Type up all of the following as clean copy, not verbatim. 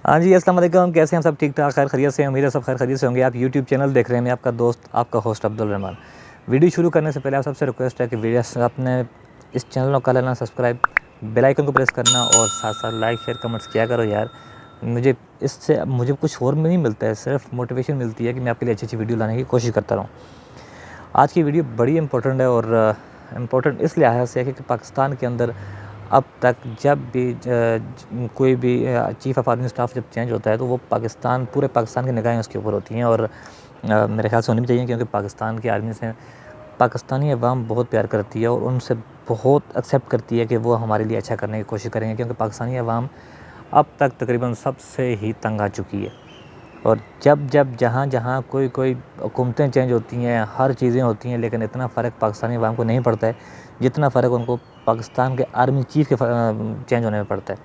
ہاں جی، السلام علیکم، کیسے ہیں سب؟ ٹھیک ٹھاک، خیر خیریت سے؟ امید ہے سب خیر خیریت سے ہوں گے۔ آپ یوٹیوب چینل دیکھ رہے ہیں، میں آپ کا دوست، آپ کا ہوسٹ عبدالرحمان۔ ویڈیو شروع کرنے سے پہلے آپ سب سے ریکویسٹ ہے کہ آپ نے اس چینل کو کر لینا سبسکرائب، بیل آئیکن کو پریس کرنا اور ساتھ ساتھ لائک شیئر کمنٹس کیا کرو یار۔ اس سے مجھے کچھ اور نہیں ملتا ہے، صرف موٹیویشن ملتی ہے کہ میں آپ کے لیے اچھی اچھی ویڈیو لانے کی کوشش کرتا رہوں۔ آج کی ویڈیو بڑی امپورٹنٹ ہے، اور امپورٹنٹ اس لحاظ سے ہے کہ پاکستان کے اندر اب تک جب بھی کوئی بھی چیف آف آرمی اسٹاف جب چینج ہوتا ہے تو وہ پورے پاکستان کی نگاہیں اس کے اوپر ہوتی ہیں، اور میرے خیال سے ہونی بھی چاہیے، کیونکہ پاکستان کی آرمی سے پاکستانی عوام بہت پیار کرتی ہے اور ان سے بہت ایکسیپٹ کرتی ہے کہ وہ ہمارے لیے اچھا کرنے کی کوشش کریں گے، کیونکہ پاکستانی عوام اب تک تقریباً سب سے ہی تنگ آ چکی ہے۔ اور جب جہاں کوئی حکومتیں چینج ہوتی ہیں، ہر چیزیں ہوتی ہیں، لیکن اتنا فرق پاکستانی عوام کو نہیں پڑتا ہے جتنا فرق ان کو پاکستان کے آرمی چیف کے چینج ہونے میں پڑتا ہے۔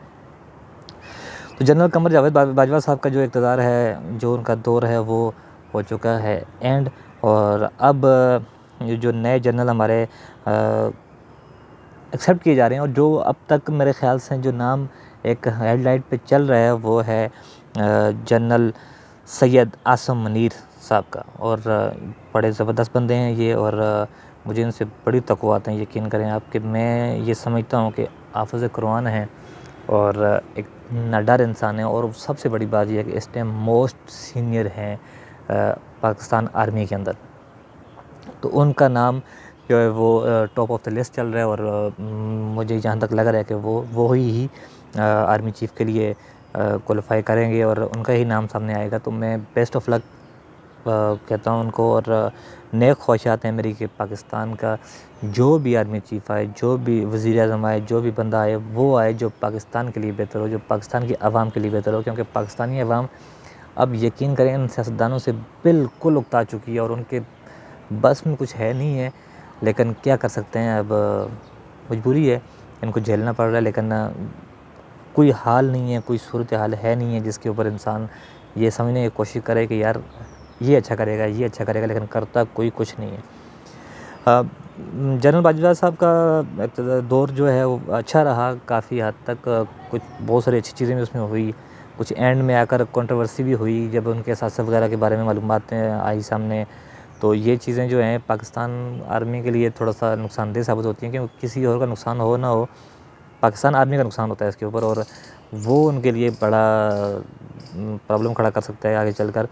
تو جنرل قمر جاوید باجوہ صاحب کا جو اقتدار ہے، جو ان کا دور ہے، وہ ہو چکا ہے اینڈ، اور اب جو نئے جنرل ہمارے ایکسیپٹ کیے جا رہے ہیں، اور جو اب تک میرے خیال سے جو نام ایک ہیڈ لائٹ پہ چل رہا ہے وہ ہے جنرل سید عاصم منیر صاحب کا، اور بڑے زبردست بندے ہیں یہ، اور مجھے ان سے بڑی توقعات ہیں، یقین کریں آپ کہ میں یہ سمجھتا ہوں کہ حافظ قرآن ہیں اور ایک نڈر انسان ہے، اور سب سے بڑی بات یہ ہے کہ اس ٹائم موسٹ سینئر ہیں پاکستان آرمی کے اندر۔ تو ان کا نام جو ہے وہ ٹاپ آف دا لسٹ چل رہا ہے، اور مجھے جہاں تک لگ رہا ہے کہ وہی آرمی چیف کے لیے کوالیفائی کریں گے، اور ان کا ہی نام سامنے آئے گا۔ تو میں بیسٹ آف لک کہتا ہوں ان کو، اور نیک خواہشات ہیں میری کہ پاکستان کا جو بھی آرمی چیف آئے، جو بھی وزیر اعظم آئے، جو بھی بندہ آئے، وہ آئے جو پاکستان کے لیے بہتر ہو، جو پاکستان کی عوام کے لیے بہتر ہو، کیونکہ پاکستانی عوام اب یقین کریں ان سیاستدانوں سے بالکل اکتا چکی ہے، اور ان کے بس میں کچھ ہے نہیں ہے، لیکن کیا کر سکتے ہیں، اب مجبوری ہے، ان کو جھیلنا پڑ رہا ہے، لیکن کوئی حال نہیں ہے، کوئی صورتحال ہے نہیں ہے جس کے اوپر انسان یہ سمجھنے کی کوشش کرے کہ یار یہ اچھا کرے گا، یہ اچھا کرے گا، لیکن کرتا کوئی کچھ نہیں ہے۔ جنرل باجوہ صاحب کا دور جو ہے وہ اچھا رہا کافی حد تک، کچھ بہت ساری اچھی چیزیں بھی اس میں ہوئی، کچھ اینڈ میں آ کر کنٹروورسی بھی ہوئی جب ان کے ساتھ وغیرہ کے بارے میں معلومات آئی سامنے، تو یہ چیزیں جو ہیں پاکستان آرمی کے لیے تھوڑا سا نقصان دہ ثابت ہوتی ہیں، کہ کسی اور کا نقصان ہو نہ ہو، پاکستان آرمی کا نقصان ہوتا ہے اس کے اوپر، اور وہ ان کے لیے بڑا پرابلم کھڑا کر سکتا ہے آگے چل کر۔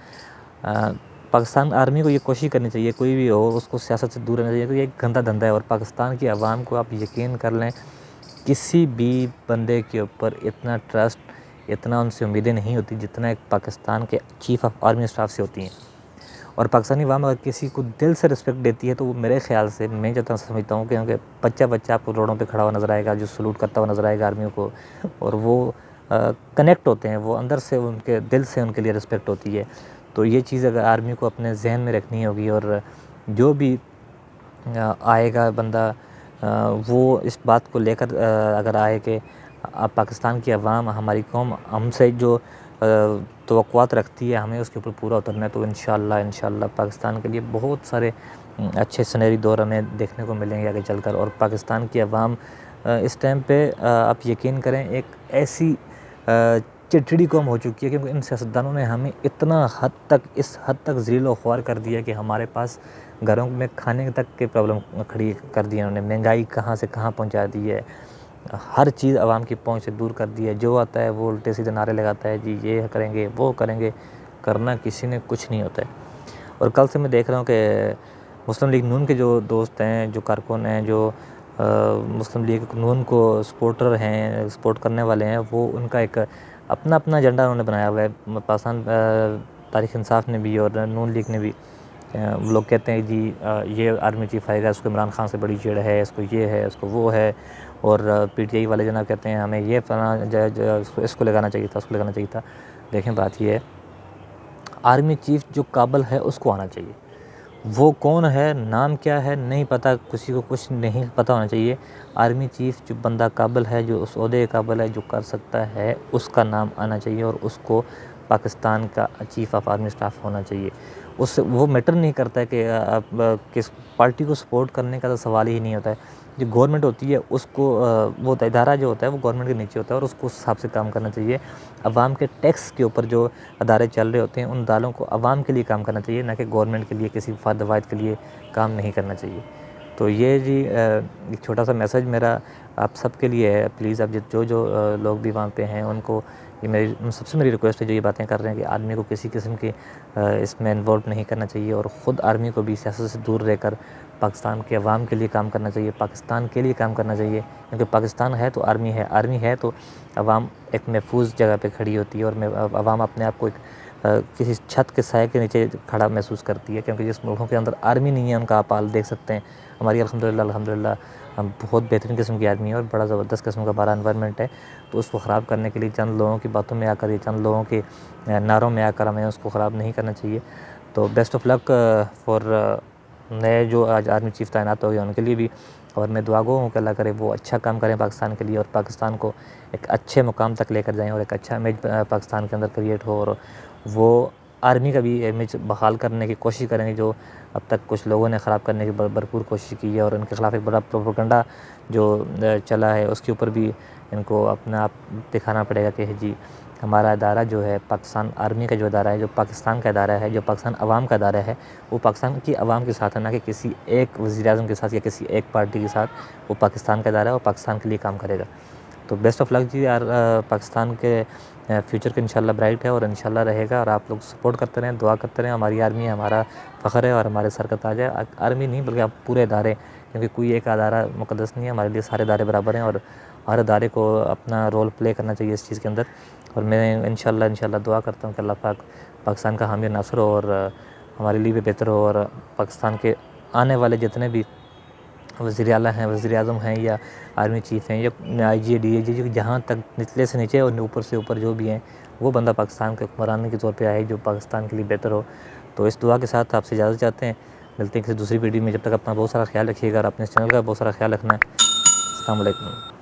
پاکستان آرمی کو یہ کوشش کرنی چاہیے، کوئی بھی ہو اس کو سیاست سے دور رہنا چاہیے، کیونکہ یہ ایک گندا دھندا ہے، اور پاکستان کی عوام کو آپ یقین کر لیں کسی بھی بندے کے اوپر اتنا ٹرسٹ، اتنا ان سے امیدیں نہیں ہوتی جتنا ایک پاکستان کے چیف آف آرمی اسٹاف سے ہوتی ہیں۔ اور پاکستانی عوام اگر کسی کو دل سے رسپیکٹ دیتی ہے تو وہ میرے خیال سے، میں جتنا سمجھتا ہوں، کیونکہ بچہ آپ کو روڈوں پہ کھڑا ہوا نظر آئے گا جو سلوٹ کرتا ہوا نظر آئے گا آرمیوں کو، اور وہ کنیکٹ ہوتے ہیں، وہ اندر سے ان کے دل سے ان کے لیے رسپیکٹ ہوتی ہے۔ تو یہ چیز اگر آرمی کو اپنے ذہن میں رکھنی ہوگی، اور جو بھی آئے گا بندہ وہ اس بات کو لے کر اگر آئے کہ پاکستان کی عوام، ہماری قوم ہم سے جو توقعات رکھتی ہے، ہمیں اس کے اوپر پورا اترنا ہے، تو انشاءاللہ پاکستان کے لیے بہت سارے اچھے سنہری دور ہمیں دیکھنے کو ملیں گے آگے چل کر۔ اور پاکستان کی عوام اس ٹائم پہ آپ یقین کریں ایک ایسی چڑچڑی قوم ہو چکی ہے، کیونکہ ان سیاستدانوں نے ہمیں اس حد تک ذلیل و خوار کر دیا کہ ہمارے پاس گھروں میں کھانے تک کے پرابلم کھڑی کر دی ہے انہوں نے، مہنگائی کہاں سے کہاں پہنچا دی ہے، ہر چیز عوام کی پہنچ سے دور کر دی ہے، جو آتا ہے وہ الٹے سیدھے نعرے لگاتا ہے، جی یہ کریں گے، وہ کریں گے، کرنا کسی نے کچھ نہیں ہوتا ہے۔ اور کل سے میں دیکھ رہا ہوں کہ مسلم لیگ نون کے جو دوست ہیں، جو کارکن ہیں، جو مسلم لیگ نون کو سپورٹر ہیں، سپورٹ کرنے والے ہیں، وہ ان کا ایک اپنا ایجنڈا انہوں نے بنایا ہوا ہے، پاکستان تحریک انصاف نے بھی اور نون لیگ نے بھی۔ وہ لوگ کہتے ہیں جی یہ آرمی چیف آئے گا، اس کو عمران خان سے بڑی چڑ ہے، اس کو یہ ہے، اس کو وہ ہے، اور پی ٹی آئی والے جناب کہتے ہیں ہمیں یہ فلاں اس کو لگانا چاہیے تھا، اس کو لگانا چاہیے تھا۔ دیکھیں بات یہ ہے، آرمی چیف جو قابل ہے اس کو آنا چاہیے، وہ کون ہے، نام کیا ہے نہیں پتہ، کسی کو کچھ نہیں پتہ ہونا چاہیے۔ آرمی چیف جو بندہ قابل ہے، جو اس عہدے قابل ہے، جو کر سکتا ہے، اس کا نام آنا چاہیے، اور اس کو پاکستان کا چیف آف آرمی اسٹاف ہونا چاہیے۔ اس سے وہ میٹر نہیں کرتا ہے کہ آپ کس پارٹی کو سپورٹ کرنے کا تو سوال ہی نہیں ہوتا ہے، جو گورنمنٹ ہوتی ہے اس کو وہ ادارہ جو ہوتا ہے وہ گورنمنٹ کے نیچے ہوتا ہے اور اس کو اس حساب سے کام کرنا چاہیے. عوام کے ٹیکس کے اوپر جو ادارے چل رہے ہوتے ہیں ان اداروں کو عوام کے لیے کام کرنا چاہیے، نہ کہ گورنمنٹ کے لیے کسی فائدہ وائد کے لیے کام نہیں کرنا چاہیے. تو یہ جی ایک چھوٹا سا میسج میرا آپ سب کے لیے ہے. پلیز اب جو لوگ بھی وہاں پہ ہیں ان کو یہ میری سب سے میری ریکویسٹ ہے جو یہ باتیں کر رہے ہیں کہ آدمی کو کسی قسم کی اس میں انوالو نہیں کرنا چاہیے، اور خود آرمی کو بھی سیاست سے دور رہ کر پاکستان کے عوام کے لیے کام کرنا چاہیے، پاکستان کے لیے کام کرنا چاہیے. کیونکہ پاکستان ہے تو آرمی ہے، آرمی ہے تو عوام ایک محفوظ جگہ پہ کھڑی ہوتی ہے، اور عوام اپنے آپ کو ایک کسی چھت کے سائے کے نیچے کھڑا محسوس کرتی ہے. کیونکہ جس ملکوں کے اندر آرمی نہیں ہے ان کا آپ حال دیکھ سکتے ہیں. ہماری الحمدللہ ہم بہت بہترین قسم کی آدمی ہے اور بڑا زبردست قسم کا ہمارا انوائرمنٹ ہے. تو اس کو خراب کرنے کے لیے چند لوگوں کی باتوں میں آ کر، چند لوگوں کے نعروں میں آ کر ہمیں اس کو خراب نہیں کرنا چاہیے. تو بیسٹ آف لک فار نئے جو آج آرمی چیف تعینات ہو گئے ان کے لیے بھی، اور میں دعا گو ہوں کہ اللہ کرے وہ اچھا کام کریں پاکستان کے لیے، اور پاکستان کو ایک اچھے مقام تک لے کر جائیں، اور ایک اچھا امیج پاکستان کے اندر کریٹ ہو، اور وہ آرمی کا بھی امیج بحال کرنے کی کوشش کریں گے جو اب تک کچھ لوگوں نے خراب کرنے کی بھرپور کوشش کی ہے. اور ان کے خلاف ایک بڑا پروپیگنڈا جو چلا ہے اس کے اوپر بھی ان کو اپنا آپ دکھانا پڑے گا کہ جی ہمارا ادارہ جو ہے پاکستان آرمی کا جو ادارہ ہے، جو پاکستان کا ادارہ ہے، جو پاکستان عوام کا ادارہ ہے، وہ پاکستان کی عوام کے ساتھ ہے، نہ کہ کسی ایک وزیر اعظم کے ساتھ یا کسی ایک پارٹی کے ساتھ. وہ پاکستان کا ادارہ ہے اور پاکستان کے لیے کام کرے گا. تو بیسٹ آف لک جی یار. پاکستان کے فیوچر کا انشاءاللہ برائٹ ہے اور انشاءاللہ رہے گا، اور آپ لوگ سپورٹ کرتے رہیں، دعا کرتے رہیں. ہماری آرمی ہمارا فخر ہے اور ہمارے سر کا تاج ہے. آرمی نہیں بلکہ آپ پورے ادارے، کیونکہ کوئی ایک ادارہ مقدس نہیں ہے، ہمارے لیے سارے ادارے برابر ہیں، اور ہر ادارے کو اپنا رول پلے کرنا چاہیے اس چیز کے اندر. اور میں انشاءاللہ دعا کرتا ہوں کہ اللہ پاک پاکستان کا حامی ناصر ہو، اور ہمارے لیے بھی بہتر ہو، اور پاکستان کے آنے والے جتنے بھی وزیر اعلیٰ ہیں، وزیر اعظم ہیں، یا آرمی چیف ہیں، یا آئی جی ڈی جی، جہاں تک نچلے سے نیچے اور اوپر سے اوپر جو بھی ہیں، وہ بندہ پاکستان کے حکمران کے طور پہ آئے جو پاکستان کے لیے بہتر ہو. تو اس دعا کے ساتھ آپ سے اجازت چاہتے ہیں. ملتے ہیں کسی دوسری ویڈیو میں. جب تک اپنا بہت سارا خیال رکھیے گا، اور اپنے چینل کا بہت سارا خیال رکھنا ہے. السلام علیکم.